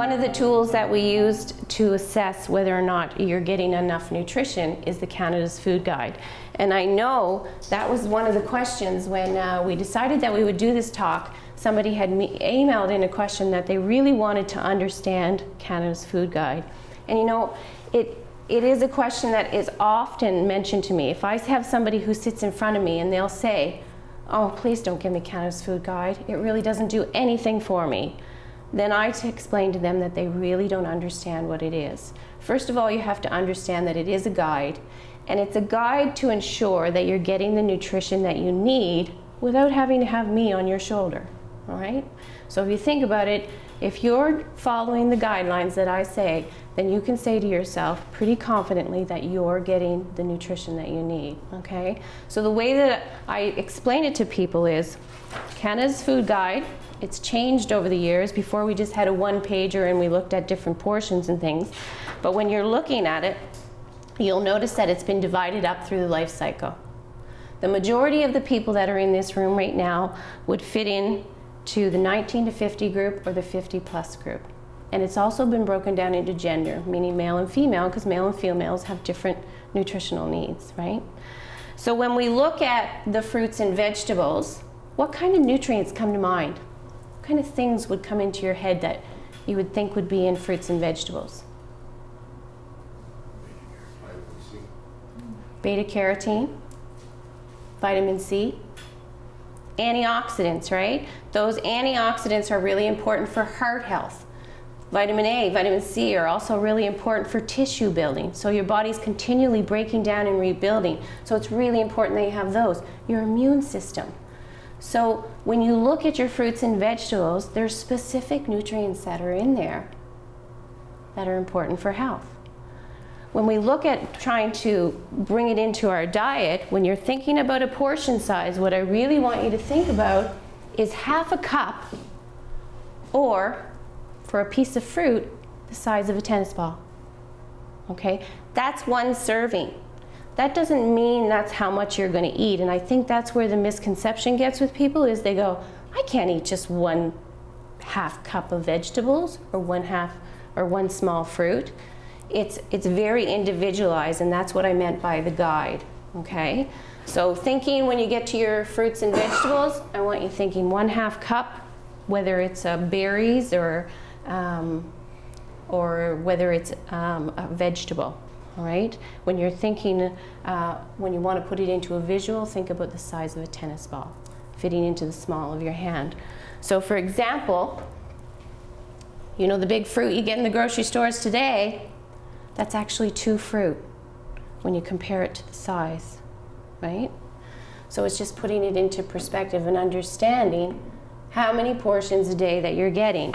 one of the tools that we used to assess whether or not you're getting enough nutrition is the Canada's Food Guide. And I know that was one of the questions when we decided that we would do this talk. Somebody had emailed in a question that they really wanted to understand Canada's Food Guide. And you know, it is a question that is often mentioned to me. If I have somebody who sits in front of me and they'll say, "Oh, please don't give me Canada's Food Guide. It really doesn't do anything for me." Then I explain to them that they really don't understand what it is. First of all, you have to understand that it is a guide, and it's a guide to ensure that you're getting the nutrition that you need without having to have me on your shoulder, all right? So if you think about it, if you're following the guidelines that I say, then you can say to yourself pretty confidently that you're getting the nutrition that you need, okay? So the way that I explain it to people is Canada's Food Guide. It's changed over the years. Before we just had a one-pager and we looked at different portions and things. But when you're looking at it, you'll notice that it's been divided up through the life cycle. The majority of the people that are in this room right now would fit in to the 19 to 50 group or the 50+ group. And it's also been broken down into gender, meaning male and female, because male and females have different nutritional needs, right? So when we look at the fruits and vegetables, what kind of nutrients come to mind? What kind of things would come into your head that you would think would be in fruits and vegetables? Beta carotene, vitamin C, antioxidants, right? Those antioxidants are really important for heart health. Vitamin A, vitamin C are also really important for tissue building. So your body's continually breaking down and rebuilding. So it's really important that you have those. Your immune system. So when you look at your fruits and vegetables, there's specific nutrients that are in there that are important for health. When we look at trying to bring it into our diet, when you're thinking about a portion size, what I really want you to think about is half a cup, or for a piece of fruit, the size of a tennis ball. Okay? That's one serving. That doesn't mean that's how much you're going to eat, and I think that's where the misconception gets with people is they go, I can't eat just 1/2 cup of vegetables or one small fruit. It's very individualized, and that's what I meant by the guide, okay? So thinking when you get to your fruits and vegetables, I want you thinking 1/2 cup, whether it's berries or whether it's a vegetable. All right? When you're thinking, when you want to put it into a visual, think about the size of a tennis ball, fitting into the small of your hand. So for example, you know the big fruit you get in the grocery stores today, that's actually 2 fruit when you compare it to the size, right? So it's just putting it into perspective and understanding how many portions a day that you're getting.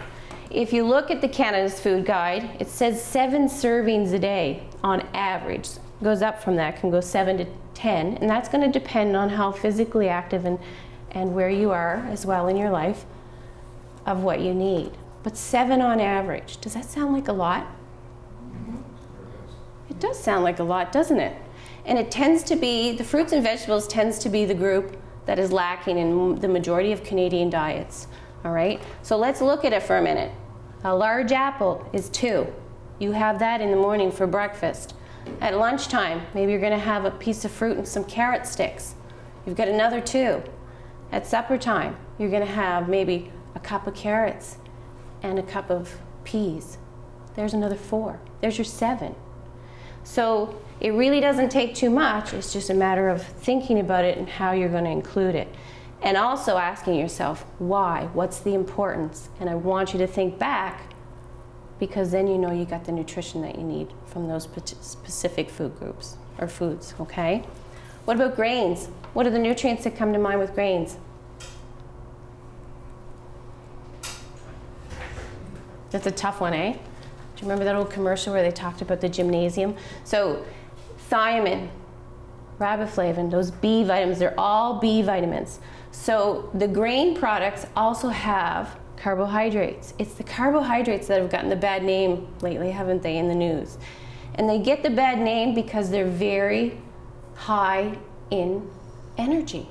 If you look at the Canada's Food Guide, it says 7 servings a day on average. It goes up from that, can go 7 to 10, and that's going to depend on how physically active and where you are as well in your life of what you need. But 7 on average, does that sound like a lot? It does sound like a lot, doesn't it? And it tends to be, the fruits and vegetables tends to be the group that is lacking in the majority of Canadian diets. All right, so let's look at it for a minute. A large apple is 2. You have that in the morning for breakfast. At lunchtime, maybe you're going to have a piece of fruit and some carrot sticks. You've got another 2. At supper time, you're going to have maybe a cup of carrots and a cup of peas. There's another 4. There's your 7. So it really doesn't take too much. It's just a matter of thinking about it and how you're going to include it. And also asking yourself, why? What's the importance? And I want you to think back, because then you know you got the nutrition that you need from those specific food groups or foods, okay? What about grains? What are the nutrients that come to mind with grains? That's a tough one, eh? Do you remember that old commercial where they talked about the gymnasium? So thiamine, riboflavin, those B vitamins, they're all B vitamins. So the grain products also have carbohydrates. It's the carbohydrates that have gotten the bad name lately, haven't they, in the news? And they get the bad name because they're very high in energy.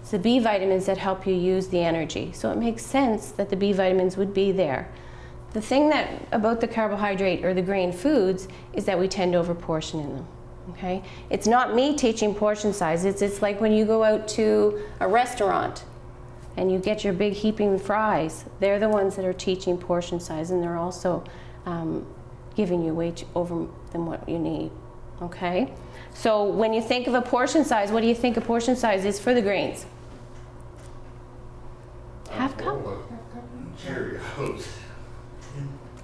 It's the B vitamins that help you use the energy. So it makes sense that the B vitamins would be there. The thing that about the carbohydrate or the grain foods is that we tend to overportion in them. Okay? It's not me teaching portion size. It's like when you go out to a restaurant and you get your big heaping fries. They're the ones that are teaching portion size, and they're also giving you way over than what you need. Okay? So when you think of a portion size, what do you think a portion size is for the grains? Half cup? Cheerios.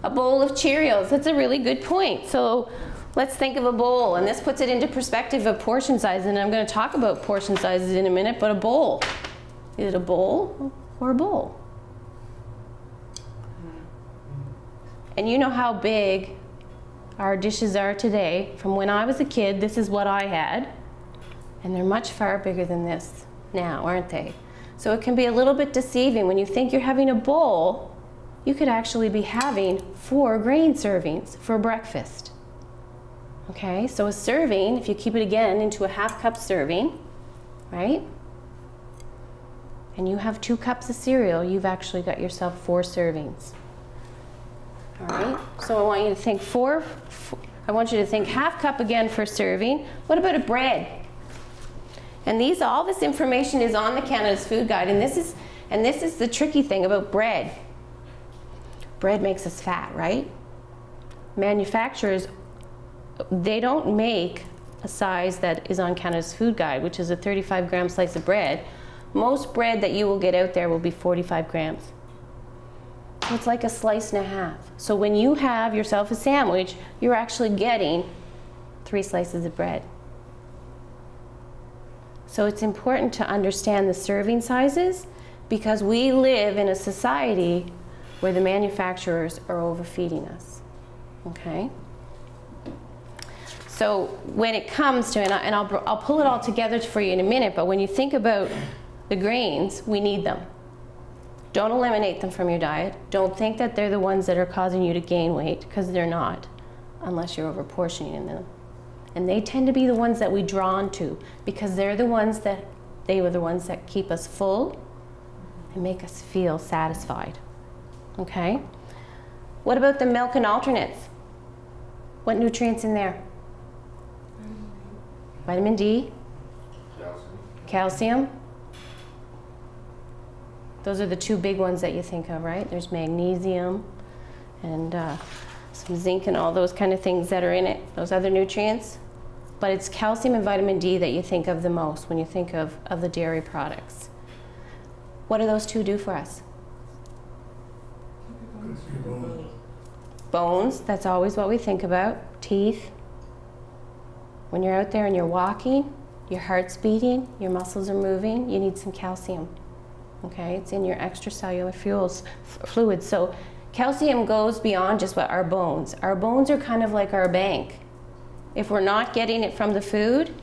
A bowl of Cheerios. That's a really good point. So let's think of a bowl, and this puts it into perspective of portion size, and I'm going to talk about portion sizes in a minute, but a bowl. Is it a bowl or a bowl? And you know how big our dishes are today. From when I was a kid, this is what I had, and they're much far bigger than this now, aren't they? So it can be a little bit deceiving. When you think you're having a bowl, you could actually be having 4 grain servings for breakfast. Okay, so a serving, if you keep it again into a half cup serving, right? And you have 2 cups of cereal, you've actually got yourself 4 servings. All right, so I want you to think I want you to think half cup again for serving. What about a bread? And all this information is on the Canada's Food Guide, and this is the tricky thing about bread. Bread makes us fat, right? Manufacturers, they don't make a size that is on Canada's Food Guide, which is a 35-gram slice of bread. Most bread that you will get out there will be 45 grams. So it's like a slice and a half. So when you have yourself a sandwich, you're actually getting 3 slices of bread. So it's important to understand the serving sizes, because we live in a society where the manufacturers are overfeeding us. Okay? So when it comes to, and I'll pull it all together for you in a minute, but when you think about the grains, we need them. Don't eliminate them from your diet. Don't think that they're the ones that are causing you to gain weight, because they're not, unless you're overportioning in them. And they tend to be the ones that we draw onto, because they were the ones that keep us full and make us feel satisfied. Okay? What about the milk and alternates? What nutrients in there? Vitamin D? Calcium? Those are the 2 big ones that you think of, right? There's magnesium and some zinc and all those kind of things that are in it, those other nutrients. But it's calcium and vitamin D that you think of the most when you think of the dairy products. What do those 2 do for us? Bones, that's always what we think about. Teeth. When you're out there and you're walking, your heart's beating, your muscles are moving, you need some calcium. Okay, it's in your extracellular fluids. So calcium goes beyond just what our bones. Our bones are kind of like our bank. If we're not getting it from the food,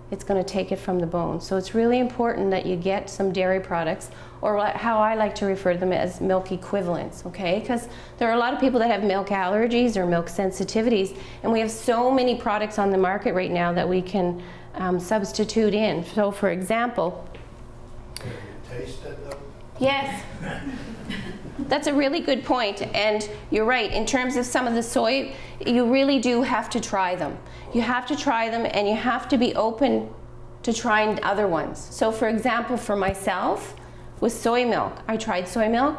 it's going to take it from the bones. So it's really important that you get some dairy products, or how I like to refer to them as milk equivalents, okay? Because there are a lot of people that have milk allergies or milk sensitivities, and we have so many products on the market right now that we can substitute in. So for example, Taste it though? yes. That's a really good point, and you're right. In terms of some of the soy, you really do have to try them. You have to try them, and you have to be open to trying other ones. So for example, for myself, with soy milk, I tried soy milk.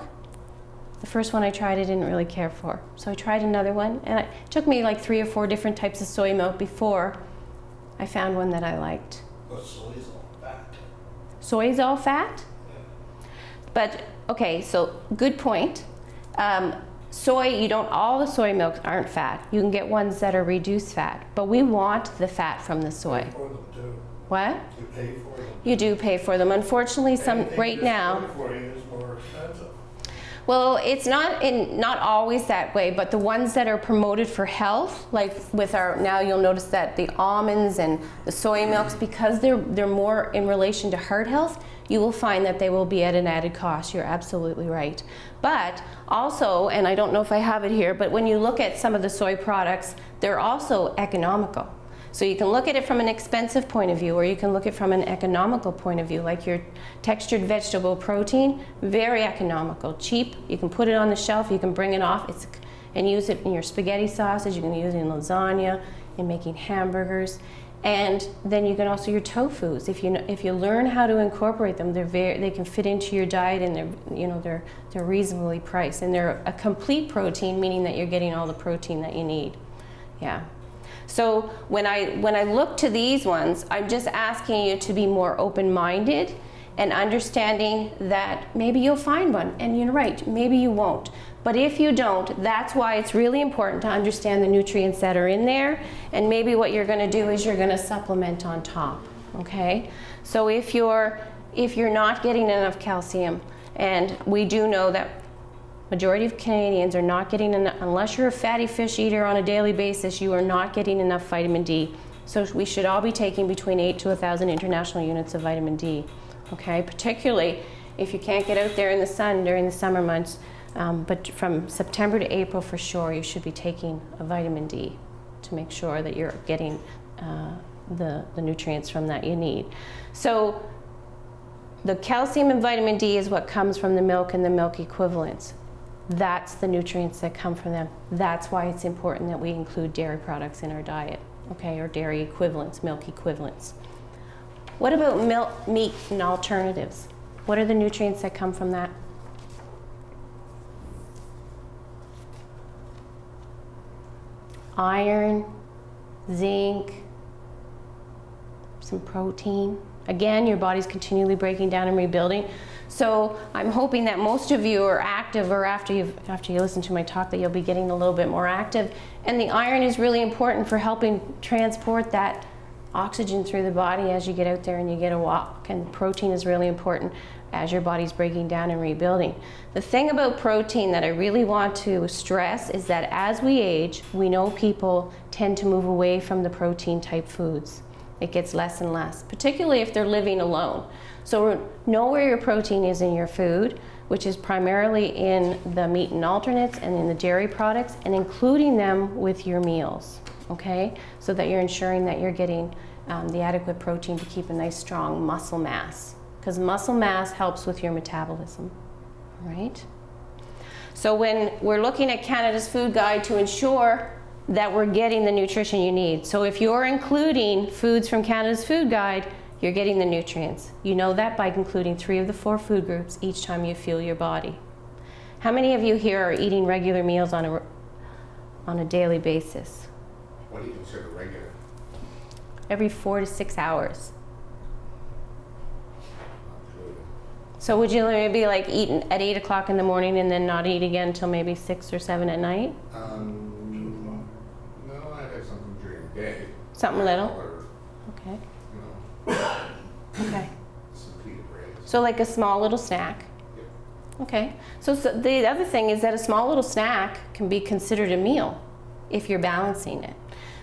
The first one I tried, I didn't really care for. So I tried another one, and it took me like 3 or 4 different types of soy milk before I found one that I liked. But soy's all fat. Soy's all fat? Yeah. But, okay, so good point. Soy, all the soy milks aren't fat. You can get ones that are reduced fat, but we want the fat from the soy. Pay for them too. What? You pay for them. You do pay for them. Unfortunately, Anything right now. that's good for you is more expensive. Well, it's not always that way, but the ones that are promoted for health, like with now you'll notice that the almonds and the soy milks, because they're more in relation to heart health, you will find that they will be at an added cost. You're absolutely right. But also, and I don't know if I have it here, but when you look at some of the soy products, they're also economical. So you can look at it from an expensive point of view, or you can look at it from an economical point of view, like your textured vegetable protein, very economical, cheap. You can put it on the shelf, you can bring it off and use it in your spaghetti sausage, you can use it in lasagna, in making hamburgers. And then you can also your tofus. If you learn how to incorporate them, they can fit into your diet, and they're reasonably priced, and they're a complete protein, meaning that you're getting all the protein that you need. Yeah. So when I look to these ones, I'm just asking you to be more open-minded and understanding that maybe you'll find one, and you're right, maybe you won't. But if you don't, that's why it's really important to understand the nutrients that are in there, and maybe what you're going to do is you're going to supplement on top, okay? So if you're not getting enough calcium, and we do know that majority of Canadians are not getting enough, unless you're a fatty fish eater on a daily basis, you are not getting enough vitamin D. So we should all be taking between 8 to 1,000 international units of vitamin D, okay? Particularly if you can't get out there in the sun during the summer months. But from September to April for sure, you should be taking a vitamin D to make sure that you're getting the nutrients from that you need. So the calcium and vitamin D is what comes from the milk and the milk equivalents. That's the nutrients that come from them. That's why it's important that we include dairy products in our diet, okay, or dairy equivalents, milk equivalents. What about milk, meat, and alternatives? What are the nutrients that come from that? Iron, zinc, some protein. Again, your body's continually breaking down and rebuilding. So I'm hoping that most of you are active, or after you listen to my talk, that you'll be getting a little bit more active. And the iron is really important for helping transport that oxygen through the body as you get out there and you get a walk. And protein is really important as your body's breaking down and rebuilding. The thing about protein that I really want to stress is that as we age, we know people tend to move away from the protein type foods. It gets less and less, particularly if they're living alone. So know where your protein is in your food, which is primarily in the meat and alternates and in the dairy products, and including them with your meals, okay? So that you're ensuring that you're getting the adequate protein to keep a nice strong muscle mass, because muscle mass helps with your metabolism, right? So when we're looking at Canada's Food Guide to ensure that we're getting the nutrition you need. So if you're including foods from Canada's Food Guide, you're getting the nutrients. You know that by including 3 of the 4 food groups each time you fuel your body. How many of you here are eating regular meals on a daily basis? What do you consider regular? Every 4 to 6 hours. Absolutely. So would you maybe like eat at 8 o'clock in the morning and then not eat again until maybe 6 or 7 at night? No, I'd have something during the day. Something little? Or, Okay. you know, Okay. some pita bread. So like a small little snack? Yep. Okay. So the other thing is that a small little snack can be considered a meal if you're balancing it.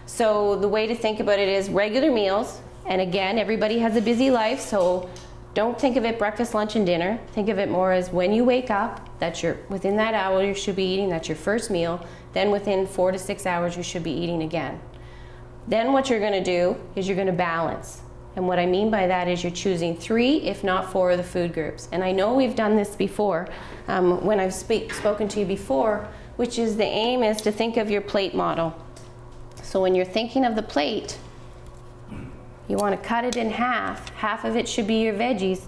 So the way to think about it is regular meals, and again, everybody has a busy life, so don't think of it breakfast, lunch, and dinner. Think of it more as when you wake up, that's within that hour you should be eating, that's your first meal. Then within 4 to 6 hours you should be eating again. Then what you're gonna do is you're gonna balance. And what I mean by that is you're choosing 3, if not 4 of the food groups. And I know we've done this before, when I've spoken to you before, which is the aim is to think of your plate model. So when you're thinking of the plate, you want to cut it in half. Half of it should be your veggies,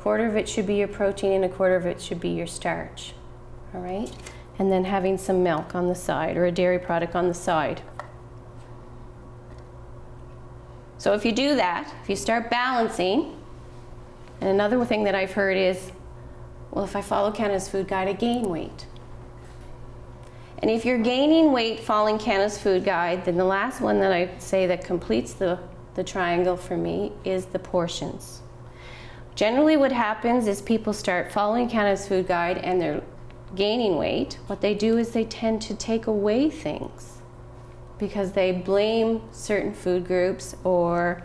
1/4 of it should be your protein, and 1/4 of it should be your starch. All right? And then having some milk on the side, or a dairy product on the side. So if you do that, if you start balancing, and another thing that I've heard is, well, if I follow Canada's Food Guide, I gain weight. And if you're gaining weight following Canada's Food Guide, then the last one that I say that completes the triangle for me is the portions. Generally what happens is people start following Canada's Food Guide and they're gaining weight. What they do is they tend to take away things because they blame certain food groups, or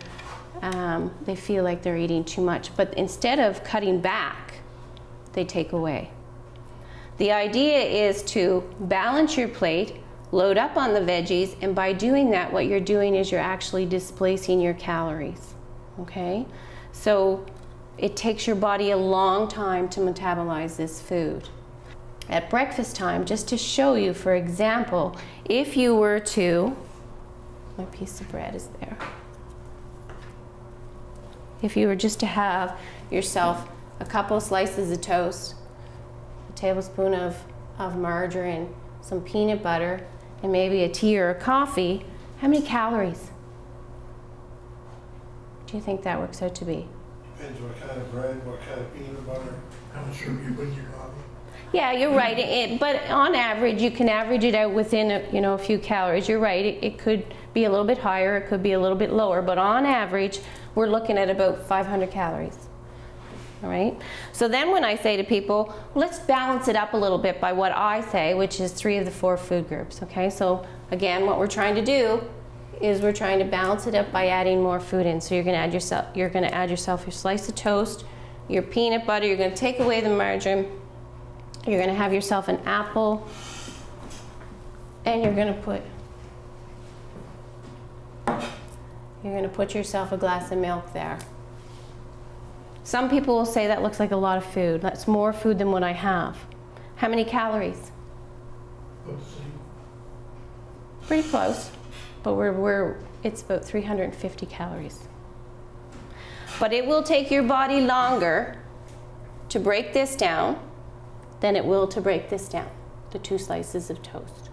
they feel like they're eating too much. But instead of cutting back, they take away. The idea is to balance your plate, load up on the veggies, and by doing that, what you're doing is you're actually displacing your calories, okay? So it takes your body a long time to metabolize this food. At breakfast time, just to show you, for example, if you were to, my piece of bread is there. If you were just to have yourself a couple slices of toast, a tablespoon of margarine, some peanut butter, and maybe a tea or a coffee, how many calories do you think that works out to be? Depends what kind of bread, what kind of peanut butter. How much sugar you put in your coffee? Yeah, you're right. But on average, you can average it out within a few calories. You're right. It could be a little bit higher. It could be a little bit lower. But on average, we're looking at about 500 calories. All right. So then when I say to people, let's balance it up a little bit by what I say, which is 3 of the 4 food groups. Okay. So again, what we're trying to do is we're trying to balance it up by adding more food in. So you're going to add yourself your slice of toast, your peanut butter. You're going to take away the margarine. You're going to have yourself an apple, and you're going to put yourself a glass of milk there. Some people will say that looks like a lot of food. That's more food than what I have. How many calories? Let's see. Pretty close, but it's about 350 calories. But it will take your body longer to break this down than it will to break this down, the 2 slices of toast.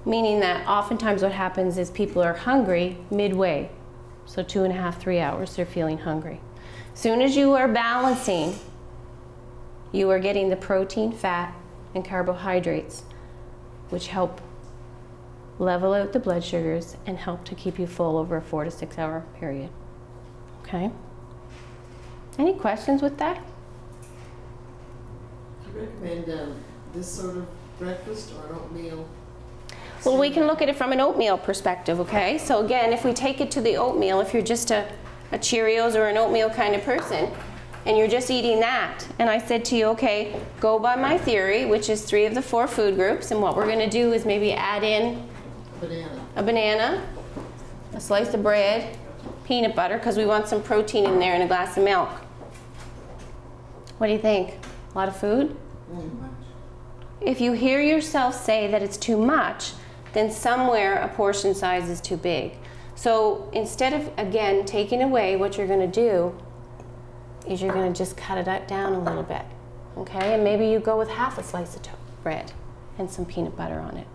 Meaning that oftentimes what happens is people are hungry midway. So 2.5, 3 hours, they're feeling hungry. Soon as you are balancing, you are getting the protein, fat, and carbohydrates, which help level out the blood sugars and help to keep you full over a 4 to 6 hour period. Okay? Any questions with that? Do you recommend this sort of breakfast or an oatmeal? Well, we can look at it from an oatmeal perspective, okay? So again, if we take it to the oatmeal, if you're just a Cheerios or an oatmeal kind of person, and you're just eating that, and I said to you, okay, go by my theory, which is 3 of the 4 food groups, and what we're gonna do is maybe add in a banana, a slice of bread, peanut butter, because we want some protein in there, and a glass of milk. What do you think? A lot of food? If you hear yourself say that it's too much, then somewhere a portion size is too big. So instead of, again, taking away, what you're going to do is you're going to just cut it down a little bit, okay? And maybe you go with half a slice of bread and some peanut butter on it.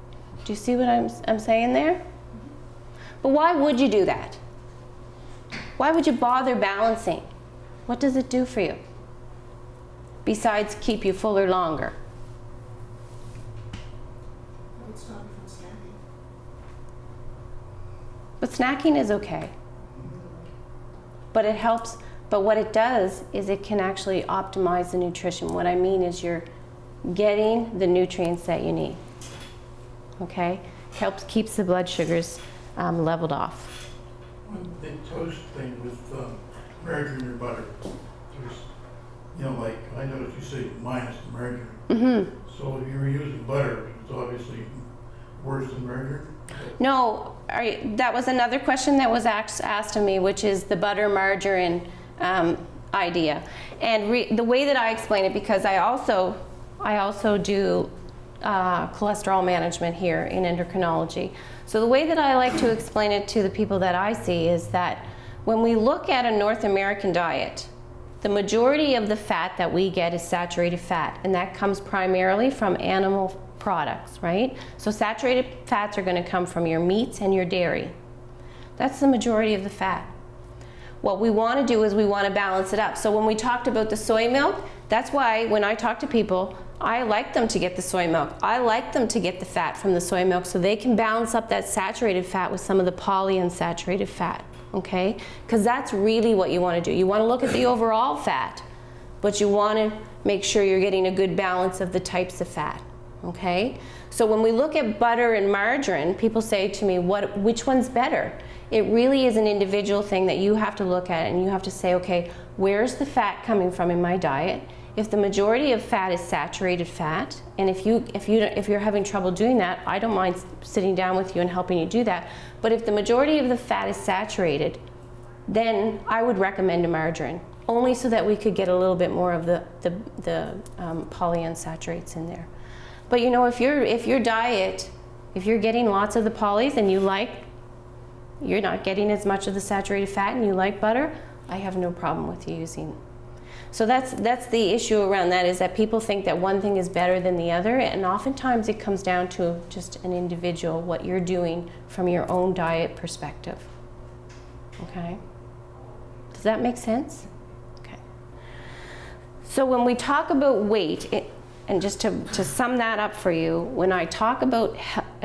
Do you see what I'm saying there? But why would you do that? Why would you bother balancing? What does it do for you? Besides keep you fuller longer. Don't stop you from snacking. But snacking is okay. But it helps, but what it does is it can actually optimize the nutrition. What I mean is you're getting the nutrients that you need. Okay? Keeps the blood sugars leveled off. The toast thing with margarine or butter, there's, like I noticed you say minus the margarine. Mm-hmm. So if you were using butter, it's obviously worse than margarine? No, that was another question that was asked of me, which is the butter margarine idea. And the way that I explain it, because I also do cholesterol management here in endocrinology. So the way that I like to explain it to the people that I see is that when we look at a North American diet, the majority of the fat that we get is saturated fat, and that comes primarily from animal products, right? So saturated fats are going to come from your meats and your dairy. That's the majority of the fat. What we want to do is we want to balance it up. So when we talked about the soy milk, that's why when I talk to people, I like them to get the soy milk. I like them to get the fat from the soy milk so they can balance up that saturated fat with some of the polyunsaturated fat, okay? Because that's really what you want to do. You want to look at the overall fat, but you want to make sure you're getting a good balance of the types of fat, okay? So when we look at butter and margarine, people say to me, which one's better? It really is an individual thing that you have to look at, and you have to say, okay, where's the fat coming from in my diet? If the majority of fat is saturated fat, and if you're having trouble doing that, I don't mind sitting down with you and helping you do that. But if the majority of the fat is saturated, then I would recommend a margarine, only so that we could get a little bit more of the polyunsaturates in there. But you know, if your diet, if you're getting lots of the polys and you're not getting as much of the saturated fat and you like butter, I have no problem with you using. So that's the issue around that, is that people think that one thing is better than the other, and oftentimes it comes down to just an individual, what you're doing from your own diet perspective. Okay? Does that make sense? Okay. So when we talk about weight, and just to sum that up for you, when I talk about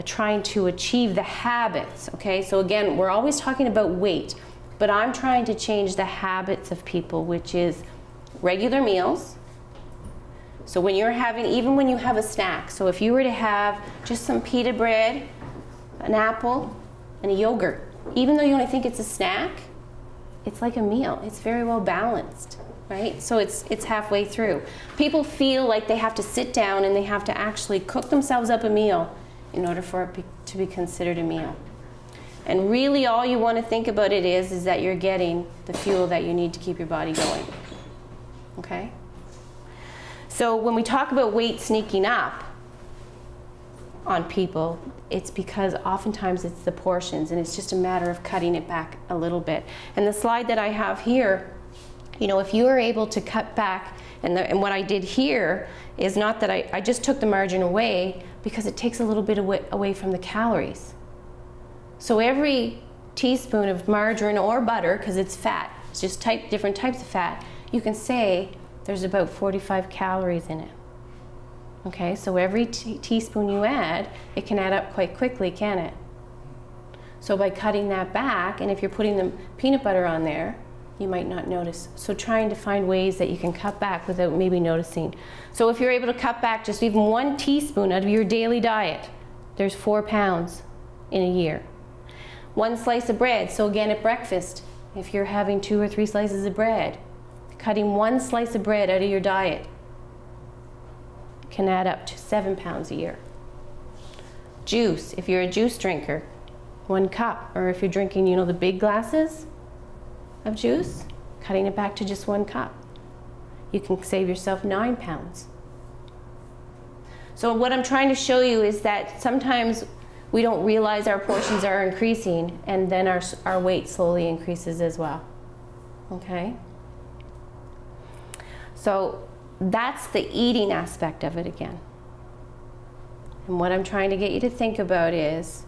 trying to achieve the habits, okay, so again, we're always talking about weight, but I'm trying to change the habits of people, which is regular meals. So when you're having, even when you have a snack, so if you were to have just some pita bread, an apple, and a yogurt, even though you only think it's a snack, it's like a meal. It's very well balanced, right? So it's halfway through. People feel like they have to sit down and they have to actually cook themselves up a meal in order for it to be considered a meal. And really all you want to think about it is that you're getting the fuel that you need to keep your body going. Okay? So when we talk about weight sneaking up on people, it's because oftentimes it's the portions, and it's just a matter of cutting it back a little bit. And the slide that I have here, you know, if you are able to cut back, and what I did here is not that I just took the margin away, because it takes a little bit away from the calories. So every teaspoon of margarine or butter, because it's fat, it's just different types of fat, you can say there's about 45 calories in it. Okay, so every teaspoon you add, it can add up quite quickly, can it? So by cutting that back, and if you're putting the peanut butter on there, you might not notice. So trying to find ways that you can cut back without maybe noticing. So if you're able to cut back just even 1 teaspoon out of your daily diet, there's 4 pounds in a year. 1 slice of bread, so again at breakfast, if you're having 2 or 3 slices of bread, cutting 1 slice of bread out of your diet can add up to 7 pounds a year. Juice, if you're a juice drinker, 1 cup, or if you're drinking, you know, the big glasses of juice, cutting it back to just 1 cup. You can save yourself 9 pounds. So what I'm trying to show you is that sometimes we don't realize our portions are increasing, and then our weight slowly increases as well. Okay? So that's the eating aspect of it again. And what I'm trying to get you to think about is,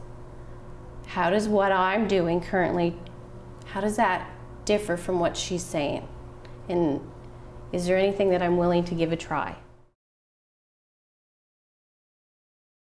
how does what I'm doing currently, how does that differ from what she's saying? And is there anything that I'm willing to give a try?